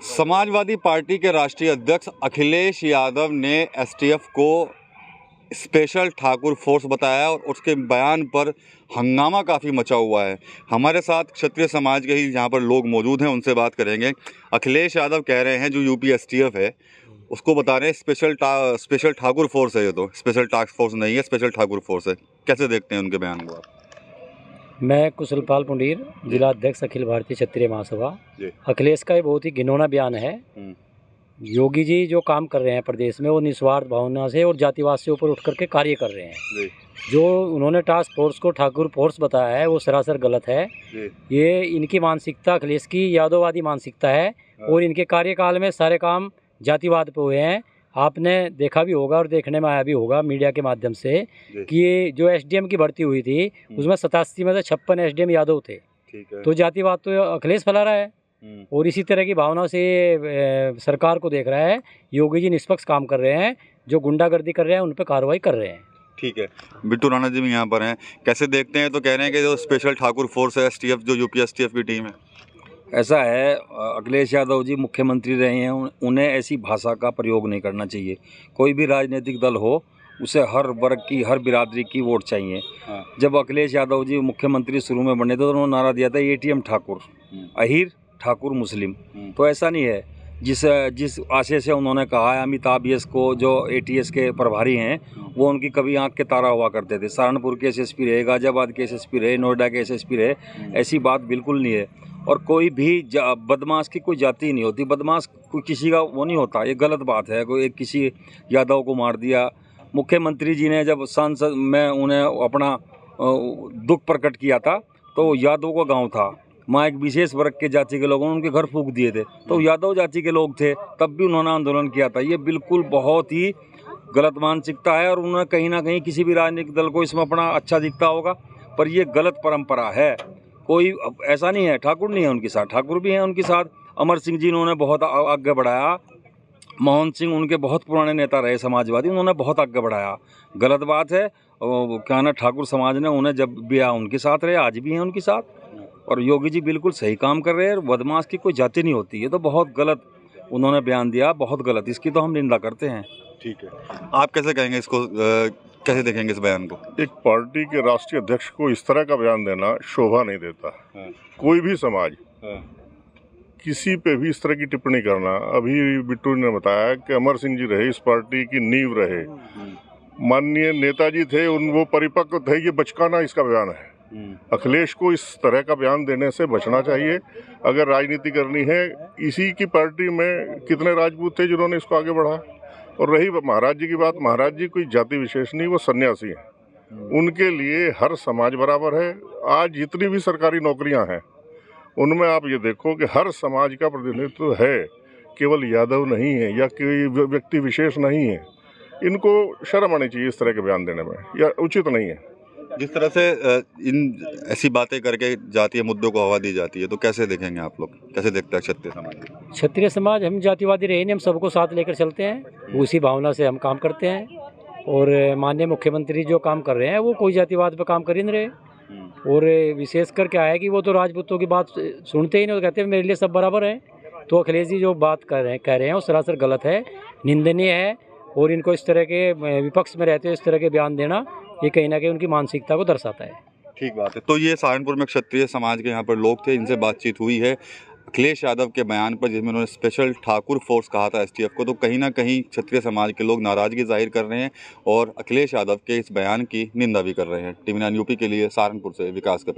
Samajwadi party के राष्ट्रीय अध्यक्ष अखिलेश यादव ने एसटीएफ को स्पेशल ठाकुर फोर्स बताया और उसके बयान पर हंगामा काफ़ी मचा हुआ है। हमारे साथ क्षत्रिय समाज के ही यहाँ पर लोग मौजूद हैं, उनसे बात करेंगे। अखिलेश यादव कह रहे हैं जो यूपी एसटीएफ है उसको बता रहे हैं स्पेशल ठाकुर फोर्स है, ये तो स्पेशल टास्क फोर्स नहीं है, स्पेशल ठाकुर फोर्स है। कैसे देखते हैं उनके बयान को आप? मैं कुशलपाल पुंडीर, जिला अध्यक्ष अखिल भारतीय क्षत्रिय महासभा। अखिलेश का ये बहुत ही घिनौना बयान है। योगी जी जो काम कर रहे हैं प्रदेश में वो निस्वार्थ भावना से और जातिवाद से ऊपर उठ करके कार्य कर रहे हैं। जो उन्होंने टास्क फोर्स को ठाकुर फोर्स बताया है वो सरासर गलत है। ये इनकी मानसिकता, अखिलेश की यादववादी मानसिकता है और इनके कार्यकाल में सारे काम जातिवाद पे हुए हैं। आपने देखा भी होगा और देखने में आया भी होगा मीडिया के माध्यम से कि ये जो एसडीएम की भर्ती हुई थी उसमें 87 में से 56 एसडीएम यादव थे। तो जातिवाद तो अखिलेश फैला रहा है और इसी तरह की भावना से सरकार को देख रहा है। योगी जी निष्पक्ष काम कर रहे हैं, जो गुंडागर्दी कर रहे हैं उन पर कार्रवाई कर रहे हैं। ठीक है, बिट्टू राणा जी भी यहाँ पर हैं, कैसे देखते हैं? तो कह रहे हैं कि जो स्पेशल ठाकुर फोर्स है एसटीएफ, जो यूपी एसटीएफ की टीम है, ऐसा है। अखिलेश यादव जी मुख्यमंत्री रहे हैं, उन्हें ऐसी भाषा का प्रयोग नहीं करना चाहिए। कोई भी राजनीतिक दल हो उसे हर वर्ग की, हर बिरादरी की वोट चाहिए। जब अखिलेश यादव जी मुख्यमंत्री शुरू में बने थे तो उन्होंने नारा दिया था एटीएम ठाकुर, अहीर ठाकुर मुस्लिम। तो ऐसा नहीं है। जिस आशय से उन्होंने कहा है, अमिताभ यस को जो एटीएस के प्रभारी हैं वो उनकी कभी आंख के तारा हुआ करते थे। सहारनपुर के एसएसपी रहे, गाजियाबाद के एसएसपी रहे, नोएडा के एसएसपी रहे, ऐसी बात बिल्कुल नहीं है। और कोई भी बदमाश की कोई जाति नहीं होती, बदमाश कोई किसी का वो नहीं होता, ये गलत बात है। कोई किसी यादव को मार दिया। मुख्यमंत्री जी ने जब सांसद में उन्हें अपना दुख प्रकट किया था तो यादव का गांव था, वहाँ एक विशेष वर्ग के जाति के लोगों ने उनके घर फूंक दिए थे, तो यादव जाति के लोग थे, तब भी उन्होंने आंदोलन किया था। ये बिल्कुल बहुत ही गलत मानसिकता है और उन्होंने कहीं ना कहीं किसी भी राजनीतिक दल को इसमें अपना अच्छा दिखता होगा, पर ये गलत परंपरा है। कोई ऐसा नहीं है, ठाकुर नहीं है उनके साथ, ठाकुर भी हैं उनके साथ। अमर सिंह जी उन्होंने बहुत आगे बढ़ाया, मोहन सिंह उनके बहुत पुराने नेता रहे समाजवादी, उन्होंने बहुत आगे बढ़ाया। गलत बात है। क्या ना, ठाकुर समाज ने उन्हें जब भी उनके साथ रहे, आज भी हैं उनके साथ। और योगी जी बिल्कुल सही काम कर रहे हैं। बदमाश की कोई जाति नहीं होती। ये तो बहुत गलत उन्होंने बयान दिया, बहुत गलत, इसकी तो हम निंदा करते हैं। ठीक है, आप कैसे कहेंगे इसको, कैसे देखेंगे इस बयान को? एक पार्टी के राष्ट्रीय अध्यक्ष को इस तरह का बयान देना शोभा नहीं देता। कोई भी समाज किसी पे भी इस तरह की टिप्पणी करना। अभी बिट्टू ने बताया कि अमर सिंह जी रहे, इस पार्टी की नींव रहे, माननीय नेताजी थे, वो परिपक्व थे। ये बचकाना इसका बयान है। अखिलेश को इस तरह का बयान देने से बचना चाहिए। अगर राजनीति करनी है, इसी की पार्टी में कितने राजपूत थे जिन्होंने इसको आगे बढ़ाया। और रही महाराज जी की बात, महाराज जी कोई जाति विशेष नहीं, वो सन्यासी हैं। उनके लिए हर समाज बराबर है। आज जितनी भी सरकारी नौकरियां हैं उनमें आप ये देखो कि हर समाज का प्रतिनिधित्व है, केवल यादव नहीं है या कोई व्यक्ति विशेष नहीं है। इनको शर्म आनी चाहिए इस तरह के बयान देने में, या उचित नहीं है। जिस तरह से इन ऐसी बातें करके जातीय मुद्दों को हवा दी जाती है, तो कैसे देखेंगे आप लोग, कैसे देखते हैं क्षत्रिय समाज? क्षत्रिय समाज हम जातिवादी रहे नहीं, हम सबको साथ लेकर चलते हैं, उसी भावना से हम काम करते हैं। और माननीय मुख्यमंत्री जो काम कर रहे हैं वो कोई जातिवाद पर काम कर ही नहीं रहे। और विशेषकर क्या है कि वो तो राजपूतों की बात सुनते ही नहीं, तो कहते हैं मेरे लिए सब बराबर हैं। तो अखिलेश जी जो बात कह रहे हैं वो सरासर गलत है, निंदनीय है। और इनको इस तरह के विपक्ष में रहते हुए इस तरह के बयान देना, ये कहीं ना कहीं उनकी मानसिकता को दर्शाता है। ठीक बात है। तो ये सहारनपुर में क्षत्रिय समाज के यहाँ पर लोग थे, इनसे बातचीत हुई है अखिलेश यादव के बयान पर, जिसमें उन्होंने स्पेशल ठाकुर फोर्स कहा था एसटीएफ को। तो कहीं ना कहीं क्षत्रिय समाज के लोग नाराजगी जाहिर कर रहे हैं और अखिलेश यादव के इस बयान की निंदा भी कर रहे हैं। टीवी 9 यूपी के लिए सहारनपुर से विकास कपिल।